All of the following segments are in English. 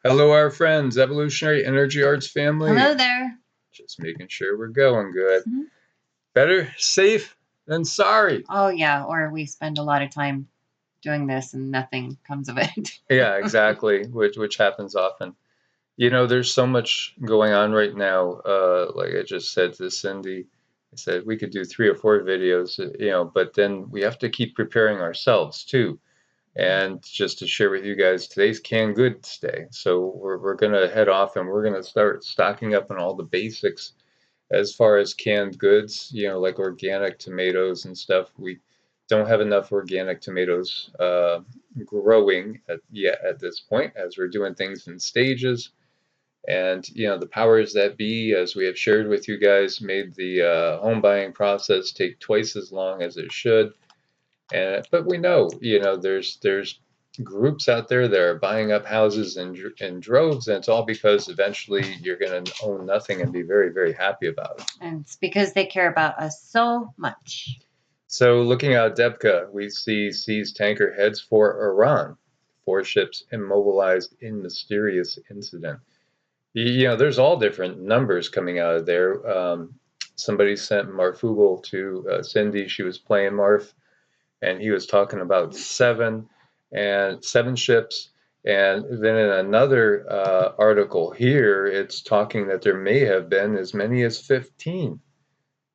Hello, our friends, Evolutionary Energy Arts family. Hello there. Just making sure we're going good. Mhm. Better safe than sorry. Oh, yeah, or we spend a lot of time doing this and nothing comes of it. Yeah, exactly, which happens often. You know, there's so much going on right now. Like I just said to Cindy, I said we could do 3 or 4 videos, but then we have to keep preparing ourselves too. And just to share with you guys, today's canned goods day. So we're gonna head off and we're gonna start stocking up on all the basics as far as canned goods, like organic tomatoes and stuff. We don't have enough organic tomatoes growing yet at this point, as we're doing things in stages. And the powers that be, as we have shared with you guys, made the home buying process take twice as long as it should. But we know, there's groups out there that are buying up houses in droves, and it's all because eventually you're going to own nothing and be very, very happy about it. And it's because they care about us so much. So looking at Debka, we see seized tanker heads for Iran. 4 ships immobilized in mysterious incident. There's all different numbers coming out of there. Somebody sent Marfugal to Cindy. She was playing Marf, and he was talking about 7 ships. And then in another article here, it's talking that there may have been as many as 15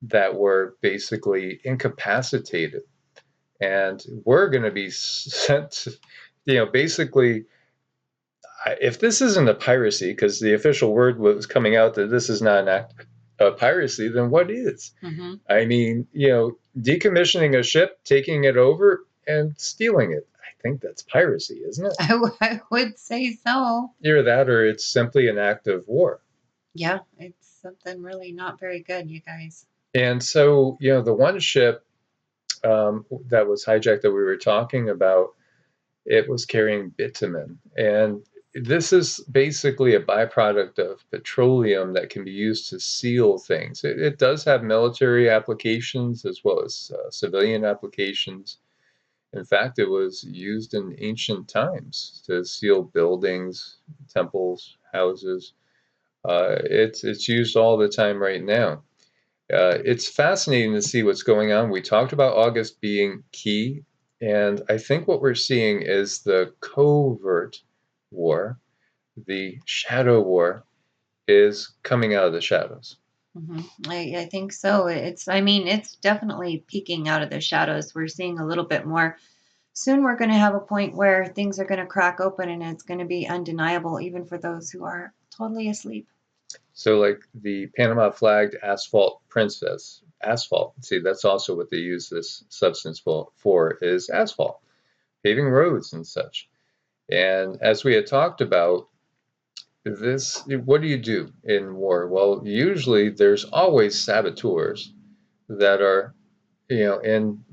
that were basically incapacitated. And we're going to be sent, basically, if this isn't a piracy, because the official word was coming out that this is not an act of piracy, then what is? Mm-hmm. I mean, decommissioning a ship, taking it over, and stealing it. I think that's piracy, isn't it? I would say so. Either that or it's simply an act of war. Yeah, it's something really not very good, you guys. And so, the one ship that was hijacked that we were talking about, it was carrying bitumen. And this is basically a byproduct of petroleum that can be used to seal things. It does have military applications as well as civilian applications. In fact, it was used in ancient times to seal buildings, temples, houses. It's used all the time right now. It's fascinating to see what's going on. We talked about August being key, and I think what we're seeing is the covert war, the shadow war, is coming out of the shadows. Mm-hmm. I think so. It's definitely peeking out of the shadows. We're seeing a little bit more. Soon we're going to have a point where things are going to crack open and it's going to be undeniable, even for those who are totally asleep. So, like the Panama flagged asphalt princess, asphalt. See, that's also what they use this substance for is asphalt, paving roads and such. And as we had talked about, what do you do in war? Well, usually there's always saboteurs that are, in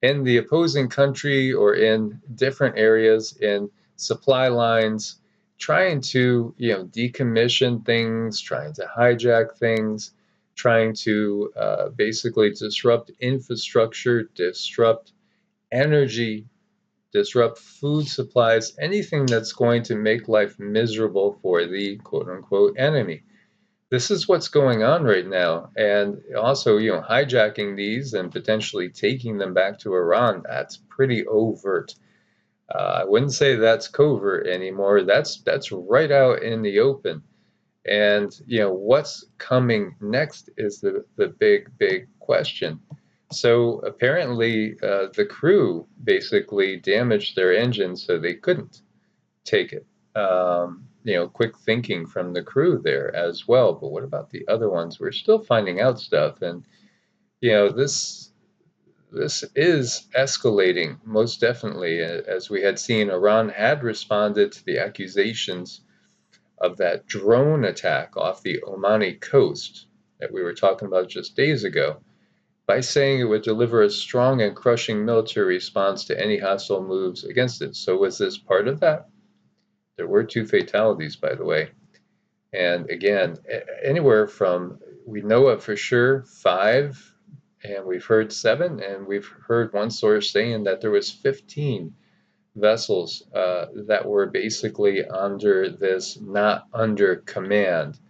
the opposing country or in different areas in supply lines, trying to, decommission things, trying to hijack things, trying to basically disrupt infrastructure, disrupt energy, disrupt food supplies, anything that's going to make life miserable for the quote unquote enemy. This is what's going on right now. And also, hijacking these and potentially taking them back to Iran, that's pretty overt. I wouldn't say that's covert anymore. That's right out in the open. And, what's coming next is the big question. So apparently the crew basically damaged their engine so they couldn't take it. Quick thinking from the crew there as well. But what about the other ones? We're still finding out stuff, and this is escalating most definitely. As we had seen, Iran had responded to the accusations of that drone attack off the Omani coast that we were talking about just days ago by saying it would deliver a strong and crushing military response to any hostile moves against it. So was this part of that? There were 2 fatalities, by the way. And again, anywhere from, we know of for sure 5, and we've heard 7, and we've heard one source saying that there was 15 vessels that were basically under this not under command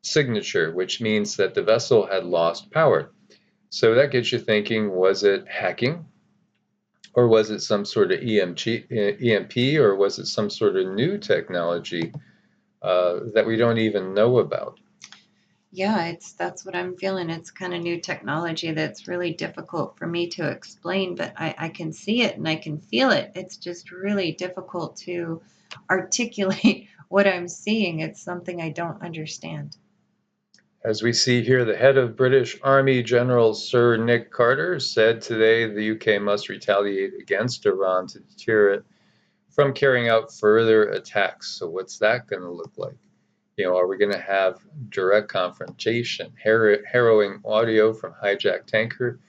signature, which means that the vessel had lost power. So that gets you thinking, was it hacking? Or was it some sort of EMP, or was it some sort of new technology that we don't even know about? Yeah, that's what I'm feeling. It's kind of new technology that's really difficult for me to explain, but I can see it and I can feel it. It's just really difficult to articulate what I'm seeing. It's something I don't understand. As we see here, the head of British Army General Sir Nick Carter said today the UK must retaliate against Iran to deter it from carrying out further attacks. So what's that going to look like? Are we going to have direct confrontation, harrowing audio from hijacked tanker?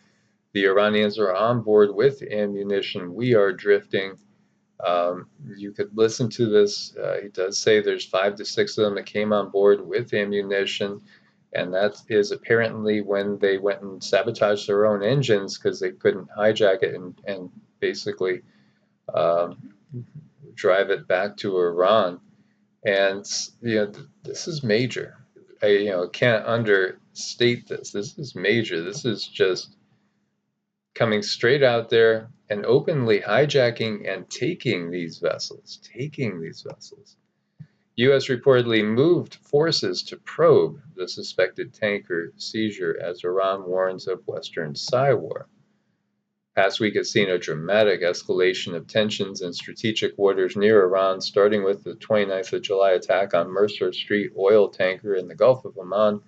The Iranians are on board with ammunition. We are drifting. You could listen to this. He does say there's 5 to 6 of them that came on board with ammunition, and that is apparently when they went and sabotaged their own engines because they couldn't hijack it and basically um, drive it back to Iran. And this is major. I can't understate this. This is major. This is just coming straight out there and openly hijacking and taking these vessels. U.S. reportedly moved forces to probe the suspected tanker seizure as Iran warns of Western war. Past week has seen a dramatic escalation of tensions in strategic waters near Iran, starting with the 29th of July attack on Mercer Street oil tanker in the Gulf of Oman,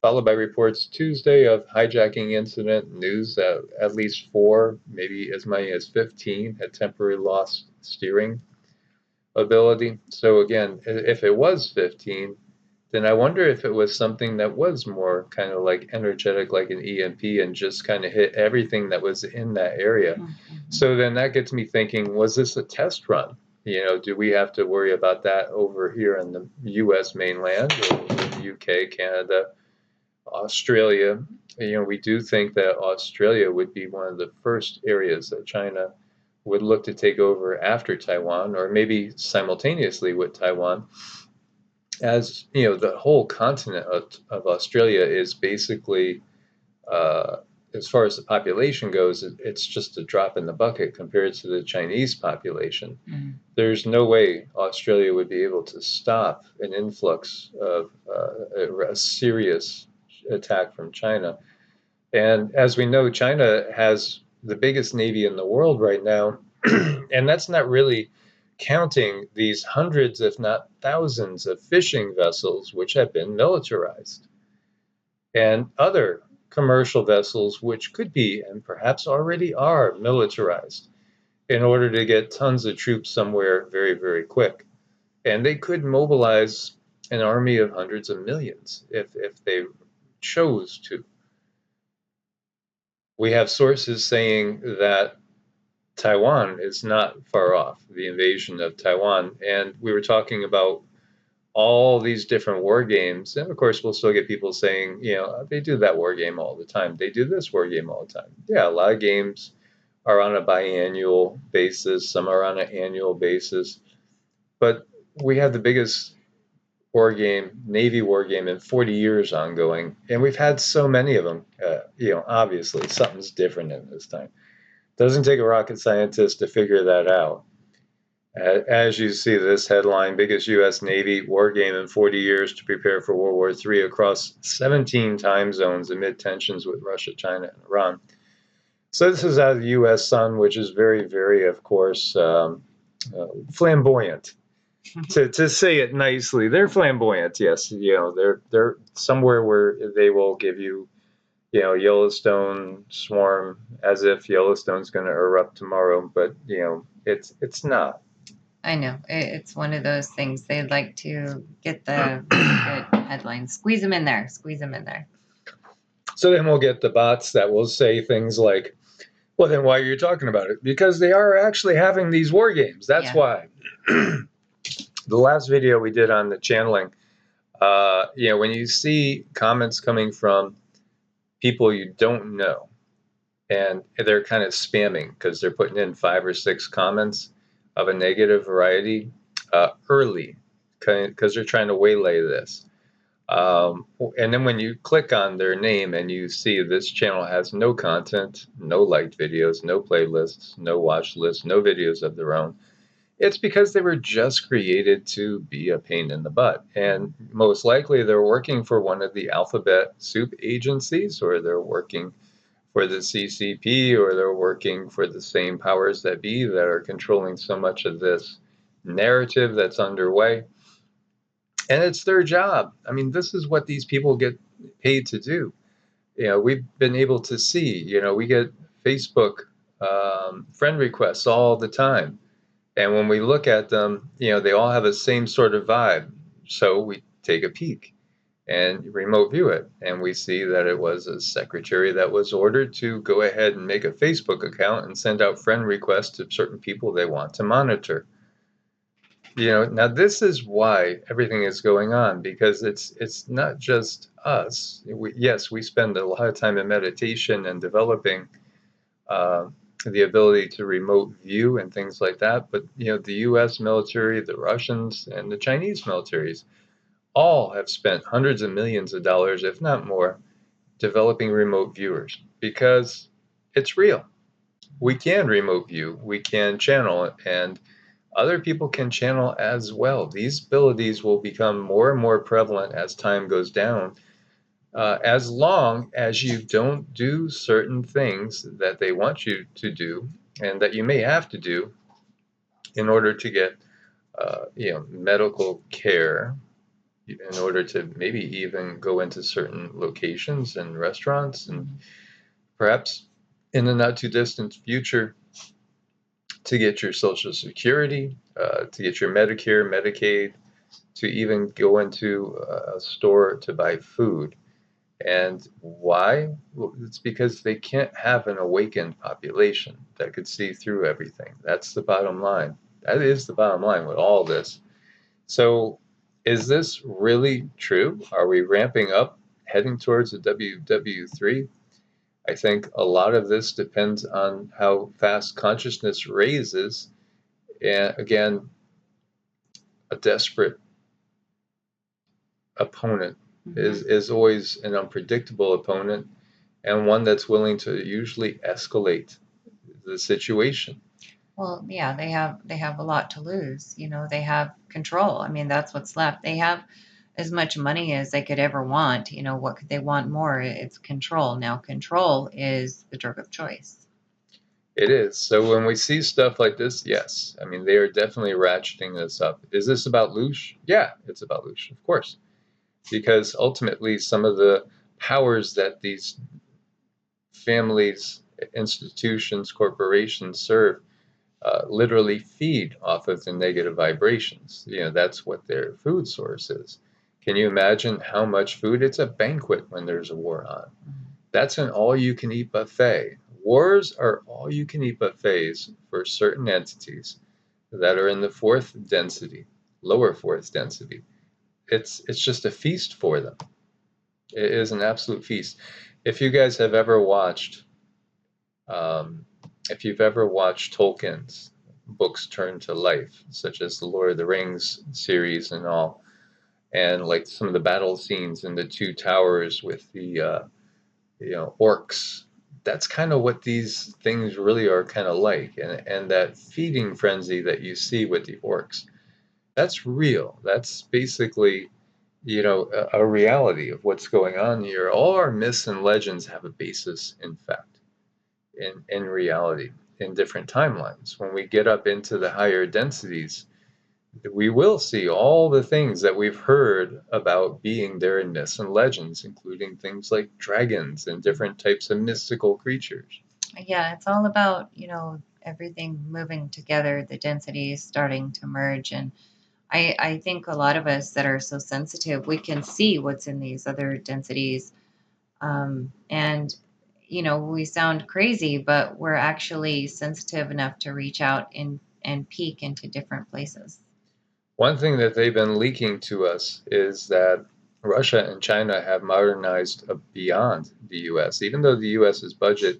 followed by reports Tuesday of hijacking incident. News that at least 4, maybe as many as 15, had temporarily lost steering ability. So again, if it was 15, then I wonder if it was something that was more kind of like energetic, like an EMP, and just kind of hit everything that was in that area. Mm-hmm. So then that gets me thinking, was this a test run? Do we have to worry about that over here in the US mainland, or in the UK, Canada, Australia? We do think that Australia would be one of the first areas that China would look to take over after Taiwan, or maybe simultaneously with Taiwan. As the whole continent of Australia is basically, as far as the population goes, it's just a drop in the bucket compared to the Chinese population. Mm-hmm. There's no way Australia would be able to stop an influx of a serious attack from China. And as we know, China has the biggest navy in the world right now, and that's not really counting these hundreds, if not thousands, of fishing vessels which have been militarized, and other commercial vessels which could be and perhaps already are militarized in order to get tons of troops somewhere very, very quick. And they could mobilize an army of hundreds of millions if they chose to. We have sources saying that Taiwan is not far off, the invasion of Taiwan. And we were talking about all these different war games. And of course, we'll still get people saying, they do that war game all the time. They do this war game all the time. Yeah, a lot of games are on a biannual basis, some are on an annual basis. But we have the biggest war game, Navy war game in 40 years ongoing. And we've had so many of them. Obviously, something's different in this time. Doesn't take a rocket scientist to figure that out. As you see this headline, biggest U.S. Navy war game in 40 years to prepare for World War III across 17 time zones amid tensions with Russia, China, and Iran. So this is out of the U.S. Sun, which is very, very, of course, flamboyant. To say it nicely, they're flamboyant. Yes, they're somewhere where they will give you, Yellowstone swarm as if Yellowstone's going to erupt tomorrow, but it's not. I know. It's one of those things. They like to get the good headlines. Squeeze them in there. Squeeze them in there. So then we'll get the bots that will say things like, well, then why are you talking about it? Because they are actually having these war games. That's why. The last video we did on the channeling, when you see comments coming from people you don't know, and they're kind of spamming because they're putting in 5 or 6 comments of a negative variety early because they're trying to waylay this. And then when you click on their name and you see this channel has no content, no liked videos, no playlists, no watch lists, no videos of their own, it's because they were just created to be a pain in the butt. And most likely they're working for one of the alphabet soup agencies, or they're working for the CCP, or they're working for the same powers that be that are controlling so much of this narrative that's underway. And it's their job. I mean, this is what these people get paid to do. We've been able to see, we get Facebook friend requests all the time. And when we look at them, they all have the same sort of vibe. So we take a peek and remote view it. And we see that it was a secretary that was ordered to go ahead and make a Facebook account and send out friend requests to certain people they want to monitor. Now this is why everything is going on, because it's not just us. Yes, we spend a lot of time in meditation and developing uh, the ability to remote view and things like that. But the U.S. military, the Russians, and the Chinese militaries all have spent hundreds of millions of dollars, if not more, developing remote viewers because it's real. We can remote view, we can channel, and other people can channel as well. These abilities will become more and more prevalent as time goes down, as long as you don't do certain things that they want you to do and that you may have to do in order to get medical care, in order to maybe even go into certain locations and restaurants, and perhaps in the not too distant future to get your Social Security, to get your Medicare, Medicaid, to even go into a store to buy food. And why? Well, it's because they can't have an awakened population that could see through everything. That's the bottom line. That is the bottom line with all this. So, is this really true? Are we ramping up, heading towards a WW3? I think a lot of this depends on how fast consciousness raises. And again, a desperate opponent is always an unpredictable opponent, and one that's willing to usually escalate the situation. Well, yeah, they have a lot to lose. They have control. I mean, that's what's left. They have as much money as they could ever want. What could they want more? It's control. Now, control is the drug of choice. It is. So when we see stuff like this, yes, I mean, they are definitely ratcheting this up. Is this about Loosh? Yeah, it's about Loosh, of course. Because ultimately, some of the powers that these families, institutions, corporations serve literally feed off of the negative vibrations. That's what their food source is. Can you imagine how much food? It's a banquet when there's a war on. That's an all-you-can-eat buffet. Wars are all-you-can-eat buffets for certain entities that are in the fourth density, lower fourth density. It's just a feast for them. It is an absolute feast. If you guys have ever watched, um, if you've ever watched Tolkien's books turn to life, such as the Lord of the Rings series and all, and like some of the battle scenes in the Two Towers with the orcs, that's kind of what these things really are kind of like, and that feeding frenzy that you see with the orcs, that's real. That's basically a reality of what's going on here. All our myths and legends have a basis in fact, in reality, in different timelines. When we get up into the higher densities, we will see all the things that we've heard about being there in myths and legends, including things like dragons and different types of mystical creatures. Yeah, it's all about, everything moving together, the densities starting to merge. And I think a lot of us that are so sensitive, we can see what's in these other densities. And, we sound crazy, but we're actually sensitive enough to reach out and peek into different places. One thing that they've been leaking to us is that Russia and China have modernized beyond the US, even though the US's budget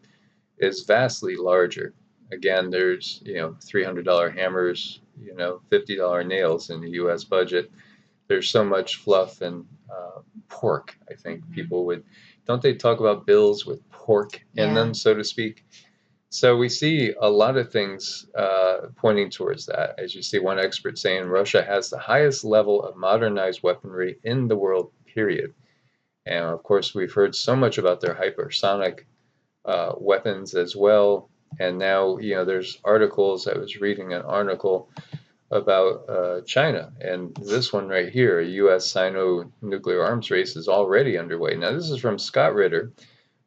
is vastly larger. Again, there's, $300 hammers, $50 nails in the U.S. budget. There's so much fluff and pork. I think people would, don't they talk about bills with pork in Yeah. them, so to speak? So we see a lot of things pointing towards that. As you see one expert saying, Russia has the highest level of modernized weaponry in the world, period. And of course, we've heard so much about their hypersonic weapons as well. And now, there's articles. I was reading an article about China, and this one right here, a U.S. Sino-nuclear arms race, is already underway. Now, this is from Scott Ritter,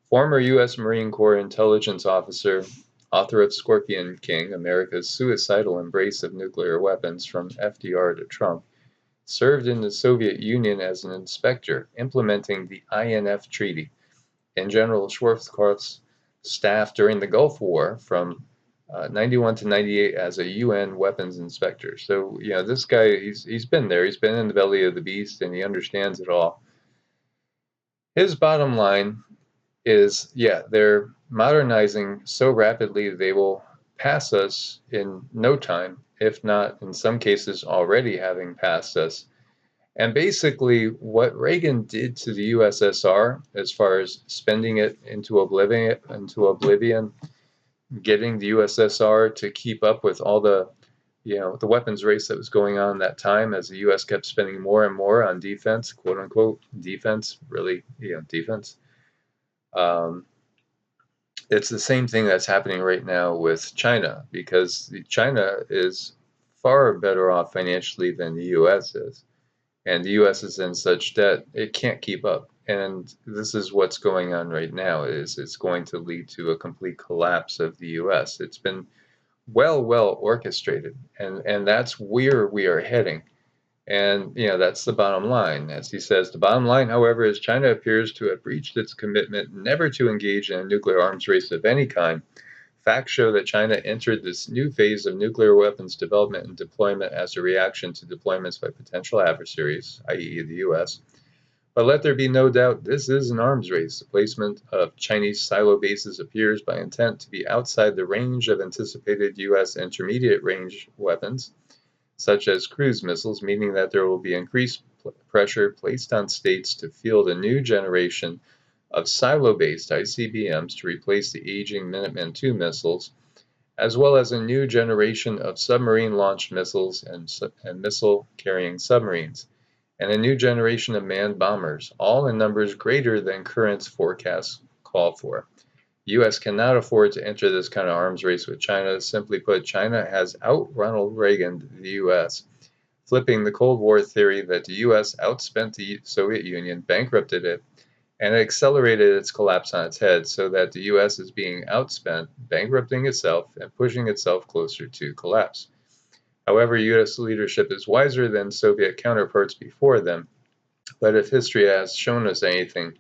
former U.S. Marine Corps intelligence officer, author of Scorpion King, America's Suicidal Embrace of Nuclear Weapons from FDR to Trump, served in the Soviet Union as an inspector implementing the INF Treaty, and General Schwarzkopf's staff during the Gulf War from 91 to 98 as a UN weapons inspector. So, this guy, he's been there. He's been in the belly of the beast, and he understands it all. His bottom line is, they're modernizing so rapidly they will pass us in no time, if not in some cases already having passed us. And basically, what Reagan did to the USSR, as far as spending it into oblivion, getting the USSR to keep up with all the, the weapons race that was going on that time, as the U.S. kept spending more and more on defense, quote unquote defense, really, defense. It's the same thing that's happening right now with China, because China is far better off financially than the U.S. is. And the U.S. is in such debt, it can't keep up. And this is what's going on right now, is it's going to lead to a complete collapse of the U.S. It's been well orchestrated, and that's where we are heading. And, that's the bottom line. As he says, the bottom line, however, is China appears to have breached its commitment never to engage in a nuclear arms race of any kind. Facts show that China entered this new phase of nuclear weapons development and deployment as a reaction to deployments by potential adversaries, i.e., the U.S. But let there be no doubt, this is an arms race. The placement of Chinese silo bases appears by intent to be outside the range of anticipated U.S. intermediate range weapons, such as cruise missiles, meaning that there will be increased pressure placed on states to field a new generation of silo-based ICBMs to replace the aging Minuteman II missiles, as well as a new generation of submarine-launched missiles and missile-carrying submarines, and a new generation of manned bombers, all in numbers greater than current forecasts call for. The U.S. cannot afford to enter this kind of arms race with China. Simply put, China has out-Ronald Reaganed the U.S., flipping the Cold War theory that the U.S. outspent the Soviet Union, bankrupted it, and accelerated its collapse on its head, so that the U.S. is being outspent, bankrupting itself, and pushing itself closer to collapse. However, U.S. leadership is wiser than Soviet counterparts before them, but if history has shown us anything,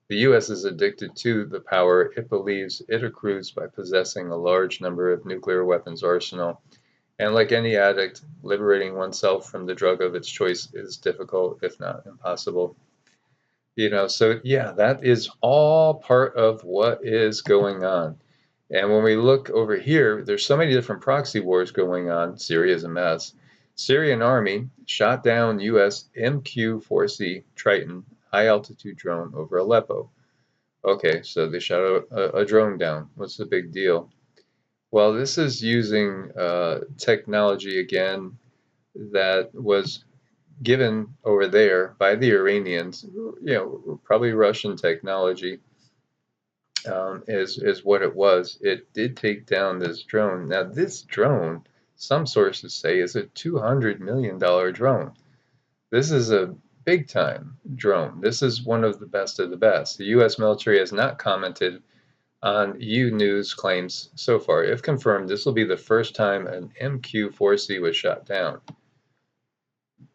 the U.S. is addicted to the power it believes it accrues by possessing a large number of nuclear weapons arsenal, and like any addict, liberating oneself from the drug of its choice is difficult, if not impossible. So that is all part of what is going on. And when we look over here, there's so many different proxy wars going on. Syria is a mess. Syrian army shot down U.S. MQ-4C Triton high-altitude drone over Aleppo. Okay, so they shot a drone down. What's the big deal? Well, this is using technology, again, that was given over there by the Iranians, probably Russian technology, is what it was. It did take down this drone. Now, this drone, some sources say, is a $200 million drone. This is a big time drone. This is one of the best of the best. The U.S. military has not commented on EU News claims so far. If confirmed, this will be the first time an MQ-4C was shot down.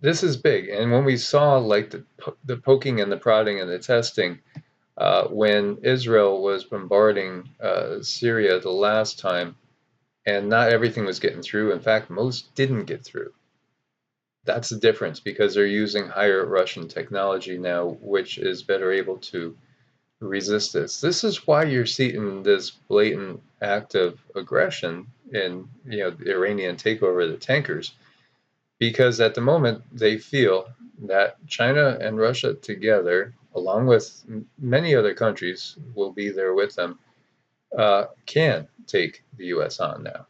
This is big. And when we saw like the poking and the prodding and the testing, when Israel was bombarding Syria the last time, and not everything was getting through. In fact, most didn't get through. That's the difference, because they're using higher Russian technology now, which is better able to resist this. This is why you're seeing this blatant act of aggression in, the Iranian takeover of the tankers, because at the moment they feel that China and Russia together, along with many other countries, will be there with them, can take the U.S. on now.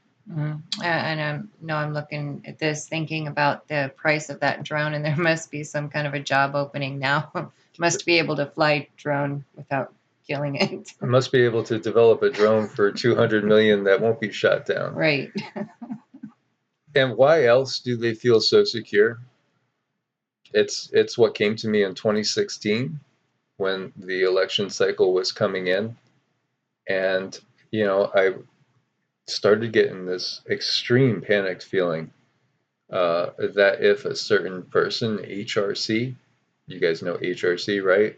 And I'm looking at this, thinking about the price of that drone, and there must be some kind of a job opening now. Must be able to fly drone without killing it. Must be able to develop a drone for 200 million that won't be shot down. Right. And why else do they feel so secure? It's what came to me in 2016 when the election cycle was coming in, and I started getting this extreme panicked feeling that if a certain person, HRC, you guys know HRC, right?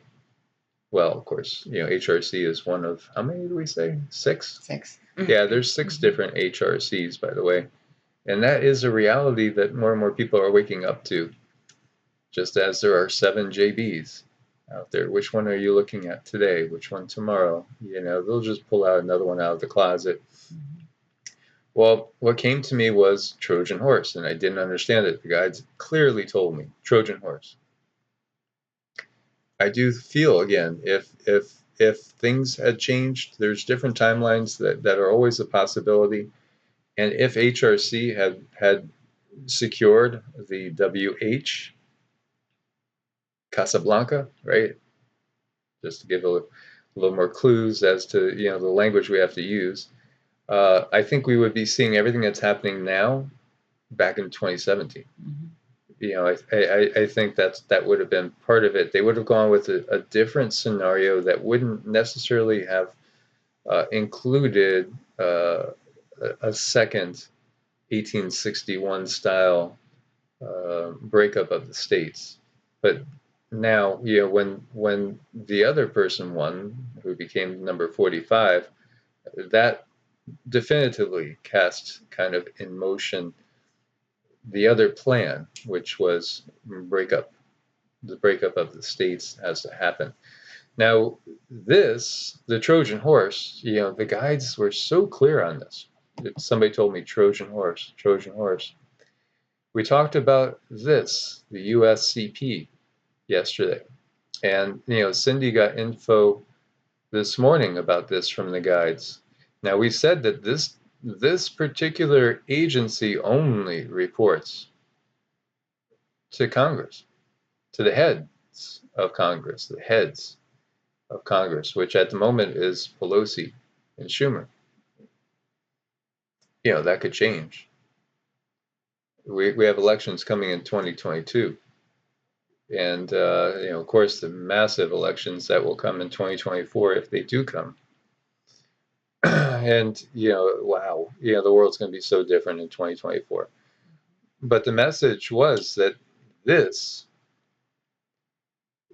Well, of course, HRC is one of, how many do we say? 6? 6. Yeah, there's 6 different HRCs, by the way. And that is a reality that more and more people are waking up to, just as there are 7 JBs out there. Which one are you looking at today? Which one tomorrow? They'll just pull out another one out of the closet. Well, what came to me was Trojan horse, and I didn't understand it. The guides clearly told me, Trojan horse. I do feel, again, if things had changed, there's different timelines that are always a possibility. And if HRC had secured the WH Casablanca, right? Just to give a little more clues as to the language we have to use. I think we would be seeing everything that's happening now back in 2017. I think that would have been part of it. They would have gone with a different scenario that wouldn't necessarily have included a second 1861 style breakup of the states. But now, when the other person won, who became number 45, that definitively cast kind of in motion the other plan, which was the breakup of the states has to happen. Now, the Trojan horse, the guides were so clear on this. Somebody told me Trojan horse, Trojan horse. We talked about this, the USCP, yesterday. And, Cindy got info this morning about this from the guides. Now, we said that this particular agency only reports to Congress, to the heads of Congress, which at the moment is Pelosi and Schumer. That could change. We have elections coming in 2022. And, of course, the massive elections that will come in 2024 if they do come. And, wow, the world's going to be so different in 2024. But the message was that the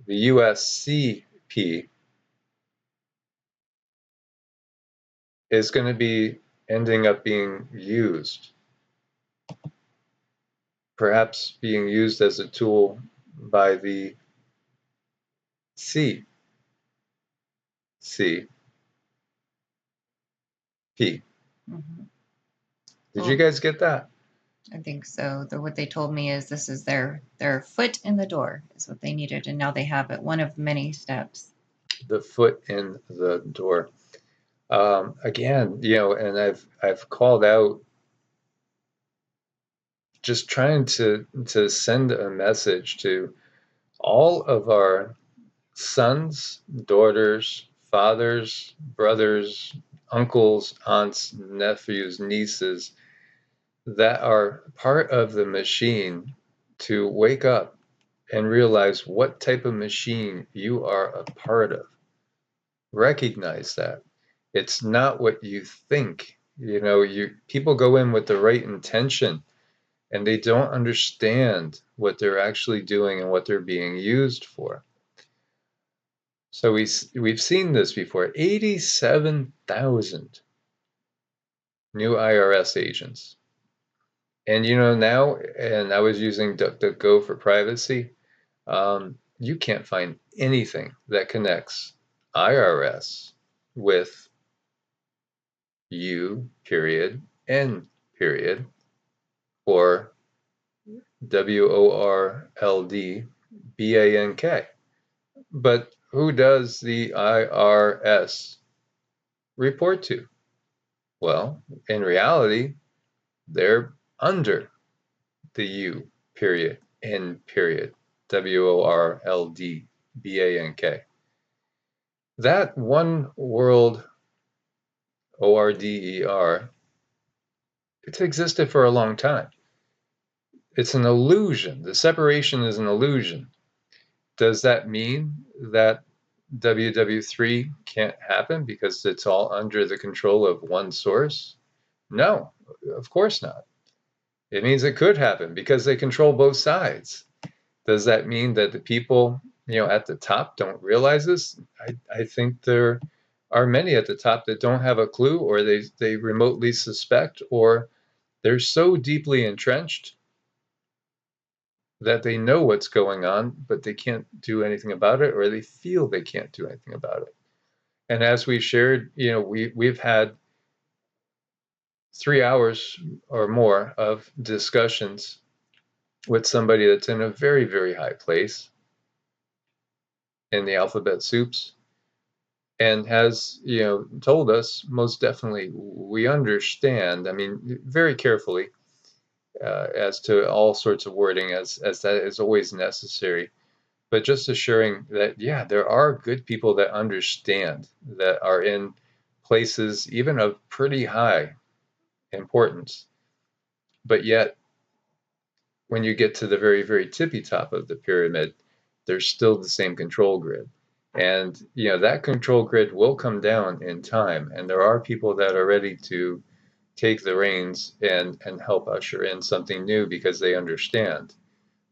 USCP, is going to be ending up being used, perhaps being used as a tool by the CCP. Did you guys get that? I think so. What they told me is this is their foot in the door is what they needed, and now they have it. One of many steps. The foot in the door. Again, and I've called out, just trying to send a message to all of our sons, daughters, fathers, brothers, uncles, aunts, nephews, nieces that are part of the machine, to wake up and realize what type of machine you are a part of. Recognize that. It's not what you think. People go in with the right intention, and they don't understand what they're actually doing and what they're being used for. So we've seen this before. 87,000 new IRS agents. And now, and I was using DuckDuckGo for privacy, you can't find anything that connects IRS with U period N period, or WORLD BANK. But who does the IRS report to? Well, in reality, they're under the U period N period, WORLD BANK. That one world ORDER, it's existed for a long time. It's an illusion. The separation is an illusion. Does that mean that WW3 can't happen because it's all under the control of one source? No, of course not. It means it could happen because they control both sides. Does that mean that the people, at the top don't realize this? I think there are many at the top that don't have a clue, or they remotely suspect, or they're so deeply entrenched that they know what's going on, but they can't do anything about it, or they feel they can't do anything about it. And as we shared, we've had 3 hours or more of discussions with somebody that's in a very, very high place in the alphabet soups, and has, told us most definitely we understand, I mean, very carefully, as to all sorts of wording, as that is always necessary, but just assuring that, yeah, there are good people that understand, that are in places even of pretty high importance, but yet when you get to the very, very tippy top of the pyramid, there's still the same control grid. And that control grid will come down in time, and there are people that are ready to take the reins and help usher in something new because they understand,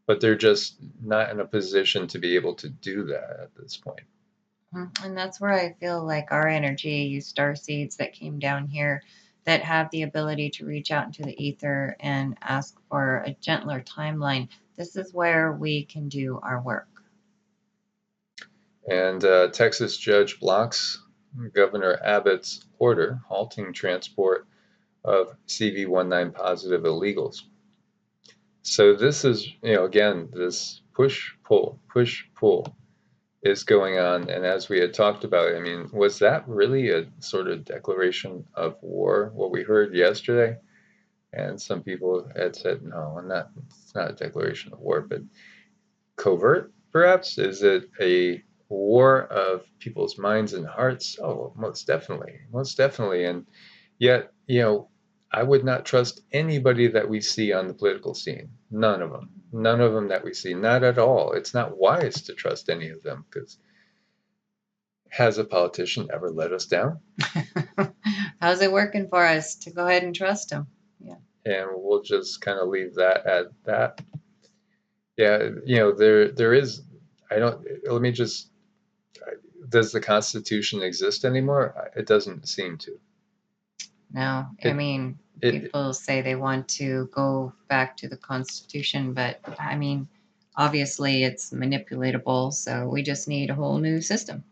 but they're just not in a position to be able to do that at this point. And that's where I feel like our energy, you star seeds that came down here, that have the ability to reach out into the ether and ask for a gentler timeline. This is where we can do our work. And Texas judge blocks Governor Abbott's order halting transport of CV-19 positive illegals. So this is, again, this push pull is going on. And as we had talked about, I mean, was that really a sort of declaration of war, what we heard yesterday? And some people had said, no, it's not a declaration of war, but covert, perhaps? Is it a war of people's minds and hearts? Oh, most definitely, most definitely. And yet, I would not trust anybody that we see on the political scene. None of them that we see, not at all. It's not wise to trust any of them, because has a politician ever let us down? How's it working for us to go ahead and trust him? Yeah. And we'll just kind of leave that at that. Yeah, there is, let me just, does the Constitution exist anymore? It doesn't seem to. No, I mean, people say they want to go back to the Constitution, but I mean, obviously it's manipulatable, so we just need a whole new system.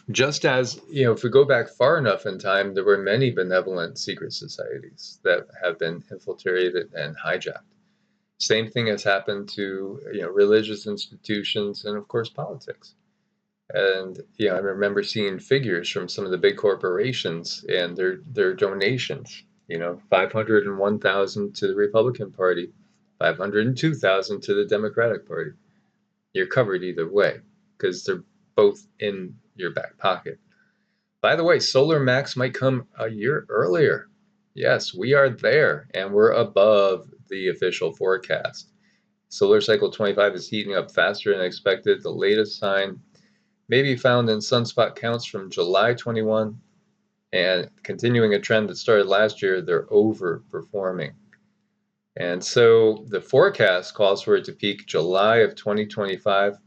Just as, if we go back far enough in time, there were many benevolent secret societies that have been infiltrated and hijacked. Same thing has happened to, religious institutions and, of course, politics. And, I remember seeing figures from some of the big corporations and their donations, 501,000 to the Republican Party, 502,000 to the Democratic Party. You're covered either way because they're both in your back pocket. By the way, Solar Max might come a year earlier. Yes, we are there, and we're above the official forecast. Solar Cycle 25 is heating up faster than expected. The latest sign may be found in sunspot counts from July 21, and continuing a trend that started last year, they're overperforming. And so the forecast calls for it to peak July of 2025.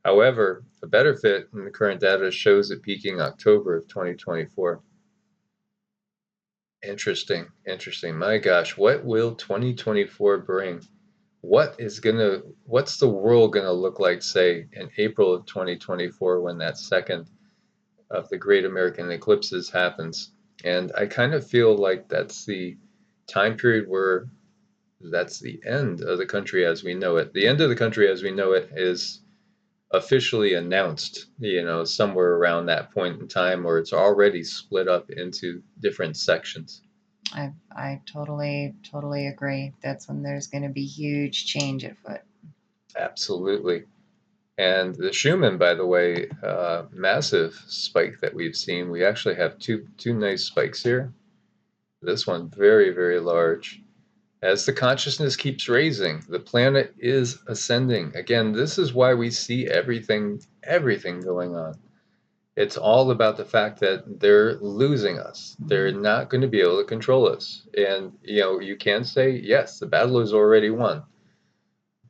However, a better fit in the current data shows it peaking October of 2024. Interesting. My gosh, what will 2024 bring? what's the world gonna look like, say, in April of 2024 when that second of the Great American Eclipses happens? And I kind of feel like that's the time period where that's the end of the country as we know it. The end of the country as we know it is officially announced, somewhere around that point in time, or it's already split up into different sections. I totally agree. That's when there's going to be huge change afoot. Absolutely. And the Schumann, by the way, massive spike that we've seen. We actually have two nice spikes here. This one very, very large. As the consciousness keeps raising, the planet is ascending. Again, this is why we see everything going on. It's all about the fact that they're losing us. They're not going to be able to control us. And, you can say, yes, the battle is already won.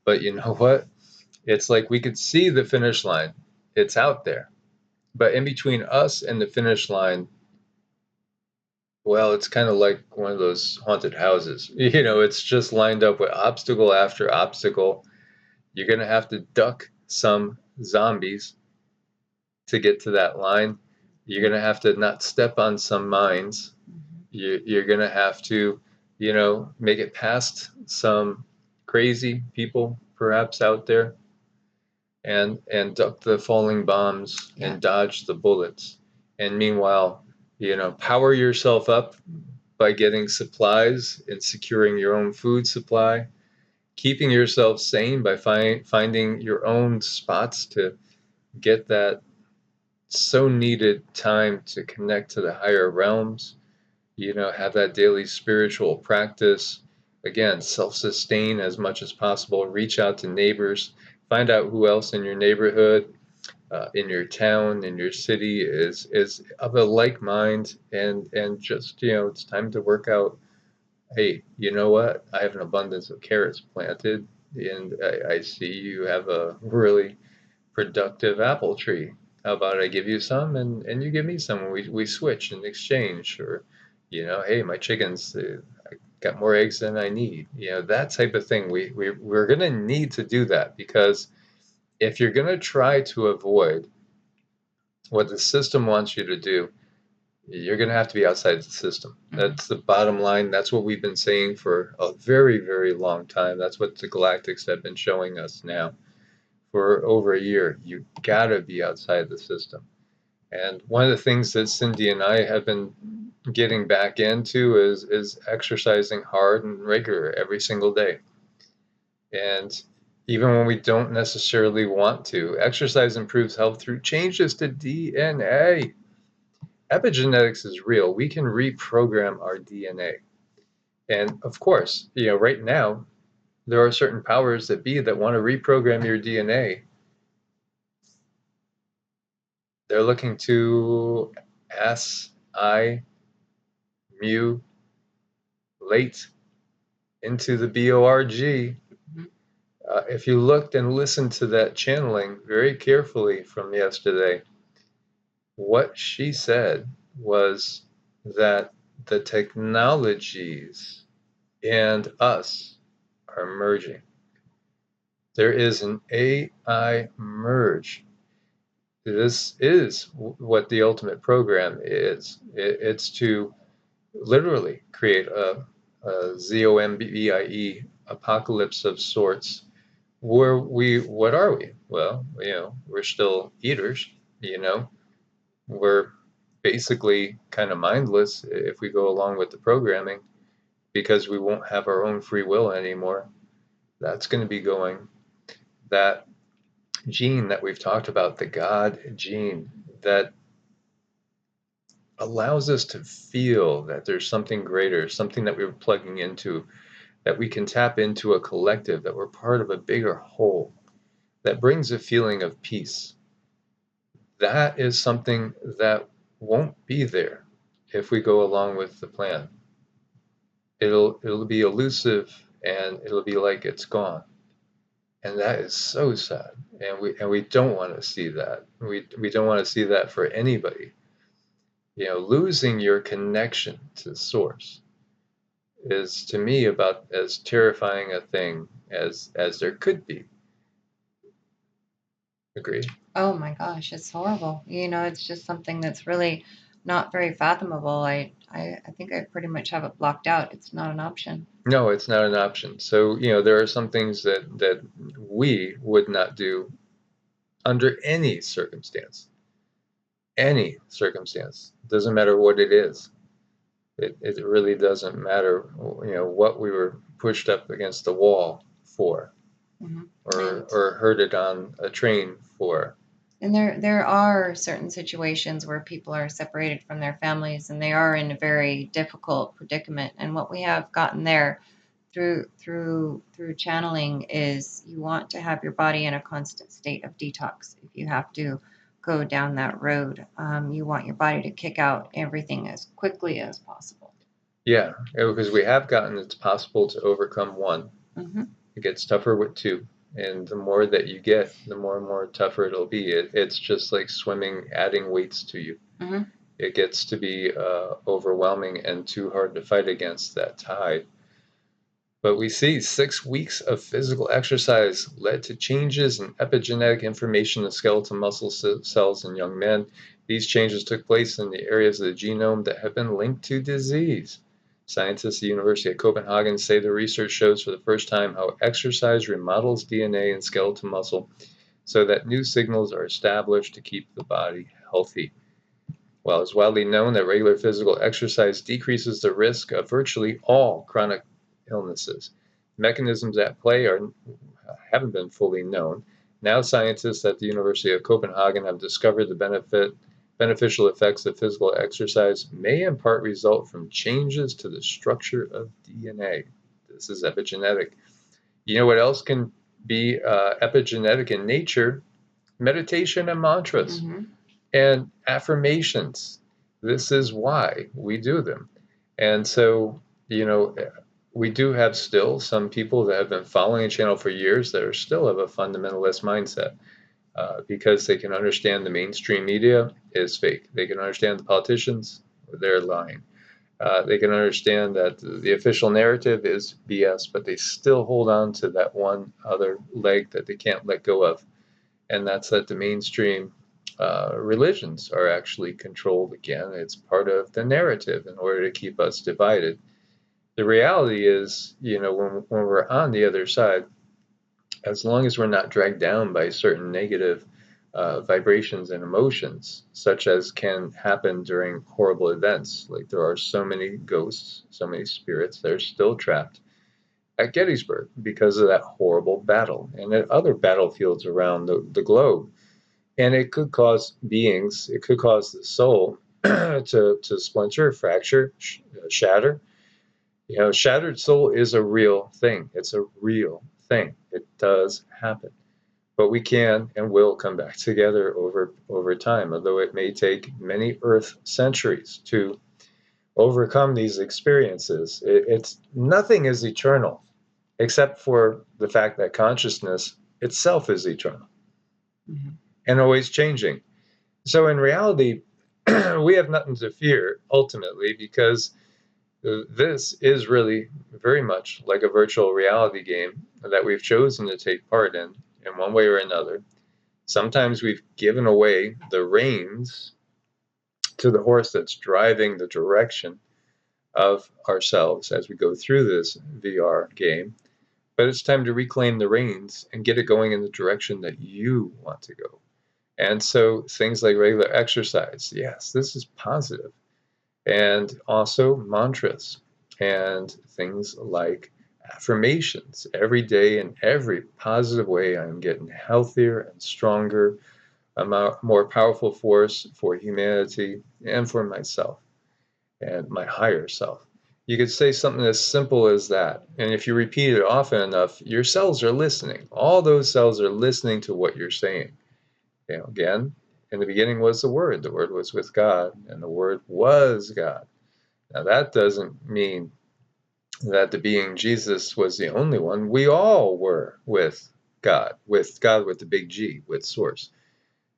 But you know what? It's like we could see the finish line. It's out there. But in between us and the finish line, well, it's kind of like one of those haunted houses. It's just lined up with obstacle after obstacle. You're going to have to duck some zombies to get to that line. You're going to have to not step on some mines. You're going to have to, make it past some crazy people perhaps out there, and duck the falling bombs and dodge the bullets. And meanwhile, power yourself up by getting supplies and securing your own food supply, keeping yourself sane by finding your own spots to get that so needed time to connect to the higher realms, have that daily spiritual practice. Again, self-sustain as much as possible, reach out to neighbors, find out who else in your neighborhood, in your town, in your city is of a like mind, and just, it's time to work out. Hey, you know what? I have an abundance of carrots planted, and I see you have a really productive apple tree. How about I give you some, and you give me some, and we switch and exchange? Or, hey, my chickens, I got more eggs than I need. That type of thing. We're going to need to do that, because if you're going to try to avoid what the system wants you to do, you're going to have to be outside the system. That's the bottom line. That's what we've been saying for a very, very long time. That's what the galactics have been showing us now for over a year. You gotta be outside the system. And one of the things that Cindy and I have been getting back into is exercising hard and regular every single day. And even when we don't necessarily want to, exercise improves health through changes to DNA. Epigenetics is real. We can reprogram our DNA. And of course, right now, there are certain powers that be that want to reprogram your DNA. They're looking to assimilate into the BORG. If you looked and listened to that channeling very carefully from yesterday, what she said was that the technologies and us are merging. There is an AI merge. This is what the ultimate program is. It's to literally create a zombie apocalypse of sorts, where what are we? Well, we're still eaters. We're basically kind of mindless if we go along with the programming, because we won't have our own free will anymore. That's going to be going. That gene that we've talked about, the God gene, that allows us to feel that there's something greater, something that we're plugging into, that we can tap into a collective, that we're part of a bigger whole, that brings a feeling of peace. That is something that won't be there if we go along with the plan. It'll be elusive, and it'll be like it's gone. And that is so sad. And we don't want to see that. We don't want to see that for anybody. Losing your connection to source is to me about as terrifying a thing as there could be. Agree? Oh my gosh, it's horrible. It's just something that's really not very fathomable. I think I pretty much have it blocked out. It's not an option. No, it's not an option. So, there are some things that we would not do under any circumstance. Any circumstance. Doesn't matter what it is. It really doesn't matter, what we were pushed up against the wall for, Hmm. or herded on a train for. And there are certain situations where people are separated from their families and they are in a very difficult predicament. And what we have gotten there through channeling is you want to have your body in a constant state of detox. If you have to go down that road, you want your body to kick out everything as quickly as possible. Yeah, because we have gotten it's possible to overcome one. Hmm. It gets tougher with two. And the more that you get, the more and more tougher it'll be. It's just like swimming, adding weights to you. Hmm. It gets to be overwhelming and too hard to fight against that tide. But we see 6 weeks of physical exercise led to changes in epigenetic information in skeletal muscle cells in young men. These changes took place in the areas of the genome that have been linked to disease. Scientists at the University of Copenhagen say the research shows for the first time how exercise remodels DNA and skeletal muscle so that new signals are established to keep the body healthy. While it's widely known that regular physical exercise decreases the risk of virtually all chronic illnesses, mechanisms at play haven't been fully known. Now scientists at the University of Copenhagen have discovered the beneficial effects of physical exercise may in part result from changes to the structure of DNA. This is epigenetic. You know what else can be epigenetic in nature? Meditation and mantras. Hmm. And affirmations. This is why we do them. And so, we do have still some people that have been following the channel for years that are still of a fundamentalist mindset because they can understand the mainstream media is fake. They can understand the politicians, they're lying. They can understand that the official narrative is BS, but they still hold on to that one other leg that they can't let go of, and that's that the mainstream religions are actually controlled again. It's part of the narrative in order to keep us divided. The reality is, when we're on the other side, as long as we're not dragged down by certain negative vibrations and emotions, such as can happen during horrible events, like there are so many ghosts, so many spirits that are still trapped at Gettysburg because of that horrible battle and at other battlefields around the globe. And it could cause it could cause the soul to splinter, fracture, shatter. Shattered soul is a real thing. It's a real thing. It does happen. But we can and will come back together over time, although it may take many Earth centuries to overcome these experiences. It's nothing is eternal, except for the fact that consciousness itself is eternal. Hmm. And always changing. So in reality, we have nothing to fear ultimately because this is really very much like a virtual reality game that we've chosen to take part in one way or another. Sometimes we've given away the reins to the horse that's driving the direction of ourselves as we go through this VR game. But it's time to reclaim the reins and get it going in the direction that you want to go. And so things like regular exercise, yes, this is positive. And also mantras and things like affirmations. Every day in every positive way, I'm getting healthier and stronger, a more powerful force for humanity and for myself and my higher self. You could say something as simple as that. And if you repeat it often enough, your cells are listening. All those cells are listening to what you're saying. Again, in the beginning was the Word was with God, and the Word was God. Now, that doesn't mean that the being Jesus was the only one. We all were with God with the big G, with Source.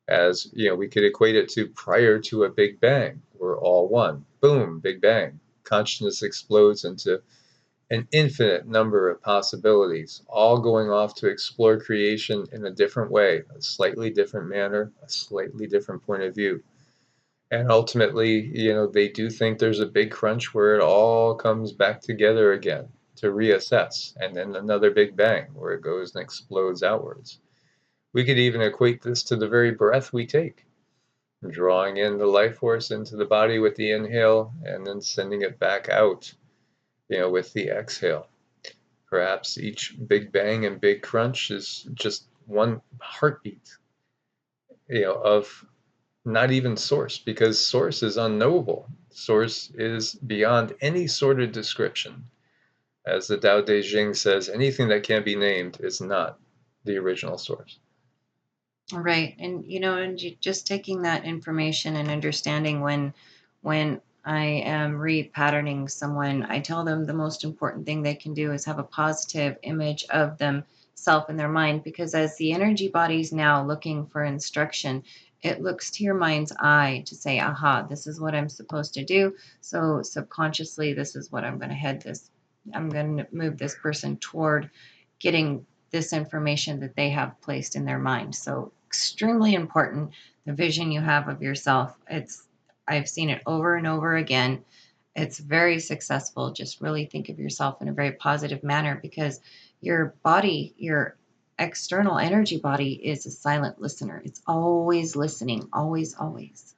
As we could equate it to prior to a Big Bang. We're all one. Boom, Big Bang. Consciousness explodes into an infinite number of possibilities, all going off to explore creation in a different way, a slightly different manner, a slightly different point of view. And ultimately, they do think there's a big crunch where it all comes back together again to reassess, and then another big bang where it goes and explodes outwards. We could even equate this to the very breath we take, drawing in the life force into the body with the inhale and then sending it back out, with the exhale. Perhaps each big bang and big crunch is just one heartbeat, of not even source, because source is unknowable. Source is beyond any sort of description. As the Tao Te Ching says, anything that can't be named is not the original source. Right. And just taking that information and understanding when I am repatterning someone, I tell them the most important thing they can do is have a positive image of themselves in their mind, because as the energy body's now looking for instruction, it looks to your mind's eye to say, aha, this is what I'm supposed to do. So subconsciously, this is what I'm going to I'm going to move this person toward getting this information that they have placed in their mind. So extremely important, the vision you have of yourself. I've seen it over and over again. It's very successful. Just really think of yourself in a very positive manner, because your body, your external energy body, is a silent listener. It's always listening, always, always.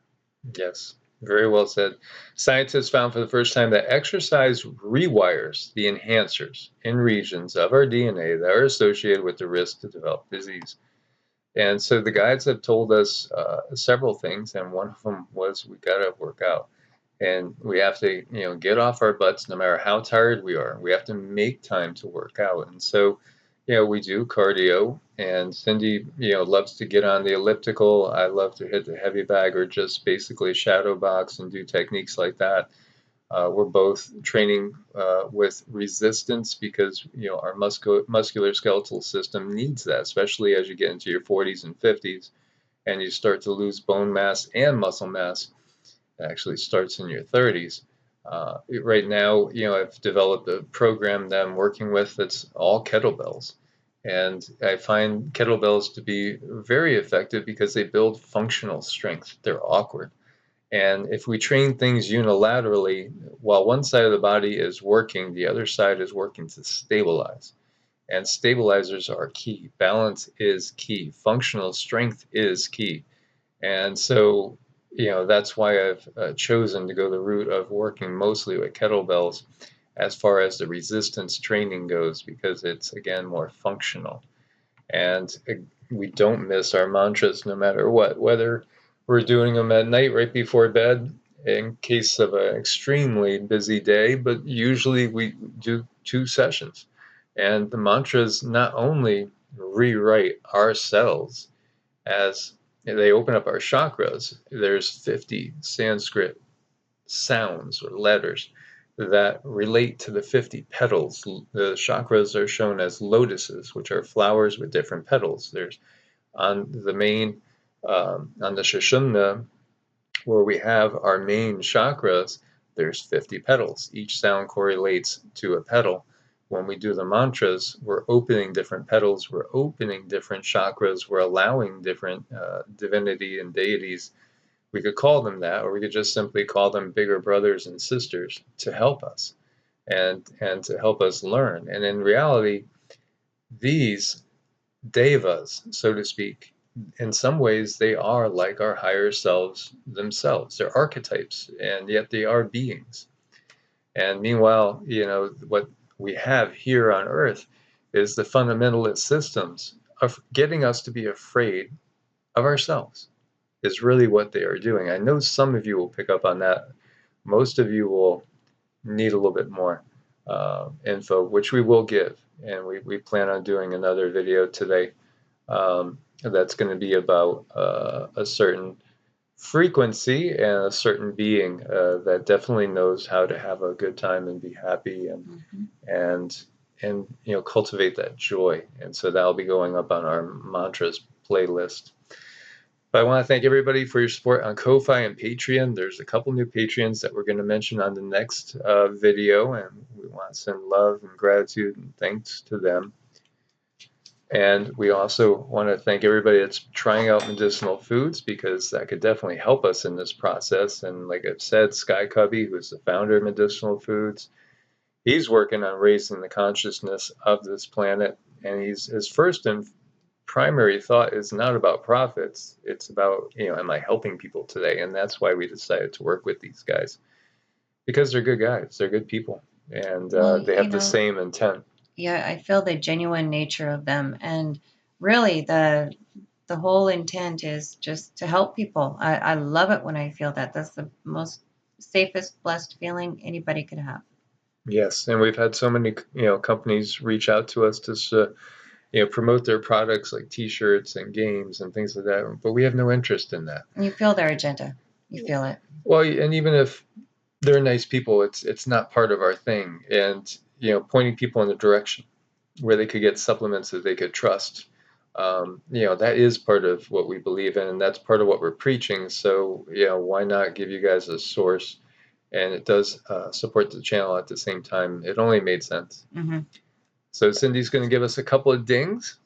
Yes, very well said. Scientists found for the first time that exercise rewires the enhancers in regions of our DNA that are associated with the risk to develop disease. And so the guides have told us several things, and one of them was we got to work out. And we have to, get off our butts no matter how tired we are. We have to make time to work out. And so, we do cardio, and Cindy, loves to get on the elliptical. I love to hit the heavy bag or just basically shadow box and do techniques like that. We're both training with resistance because our muscular skeletal system needs that, especially as you get into your 40s and 50s and you start to lose bone mass and muscle mass. It actually starts in your 30s. Right now, I've developed a program that I'm working with that's all kettlebells. And I find kettlebells to be very effective because they build functional strength. They're awkward. And if we train things unilaterally, while one side of the body is working, the other side is working to stabilize. And stabilizers are key. Balance is key. Functional strength is key. And so, that's why I've chosen to go the route of working mostly with kettlebells as far as the resistance training goes, because it's, again, more functional. And we don't miss our mantras no matter what, whether we're doing them at night right before bed in case of an extremely busy day, but usually we do 2 sessions. And the mantras not only rewrite our cells as they open up our chakras. There's 50 Sanskrit sounds or letters that relate to the 50 petals. The chakras are shown as lotuses, which are flowers with different petals. There's on the main, on the Sushumna, where we have our main chakras, there's 50 petals. Each sound correlates to a petal. When we do the mantras, we're opening different petals, we're opening different chakras, we're allowing different divinity and deities. We could call them that, or we could just simply call them bigger brothers and sisters to help us and to help us learn. And in reality, these devas, so to speak, in some ways they are like our higher selves themselves. They're archetypes, and yet they are beings. And meanwhile, what we have here on Earth is the fundamentalist systems of getting us to be afraid of ourselves, is really what they are doing. I know some of you will pick up on that. Most of you will need a little bit more info, which we will give. And we plan on doing another video today that's going to be about a certain frequency and a certain being that definitely knows how to have a good time and be happy and cultivate that joy. And so that'll be going up on our mantras playlist. But I want to thank everybody for your support on Ko-Fi and Patreon. There's a couple new Patreons that we're going to mention on the next video, and we want to send love and gratitude and thanks to them. And we also want to thank everybody that's trying out medicinal foods, because that could definitely help us in this process. And like I've said, Sky Cubby, who's the founder of Medicinal Foods, he's working on raising the consciousness of this planet. And his first and primary thought is not about profits. It's about, am I helping people today? And that's why we decided to work with these guys, because they're good guys. They're good people. And they have the same intent. Yeah, I feel the genuine nature of them, and really the whole intent is just to help people. I love it when I feel that. That's the most safest, blessed feeling anybody could have. Yes, and we've had so many companies reach out to us to promote their products like T-shirts and games and things like that, but we have no interest in that. You feel their agenda. You feel it. Well, and even if they're nice people, it's not part of our thing. And pointing people in the direction where they could get supplements that they could trust, that is part of what we believe in, and that's part of what we're preaching. So why not give you guys a source? And it does support the channel at the same time. It only made sense. Mm-hmm. So Cindy's going to give us a couple of dings.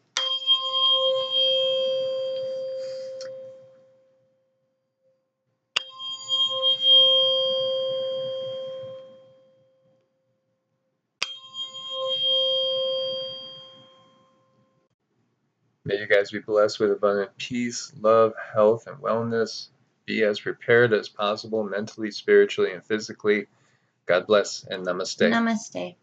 May you guys be blessed with abundant peace, love, health, and wellness. Be as prepared as possible mentally, spiritually, and physically. God bless, and namaste. Namaste.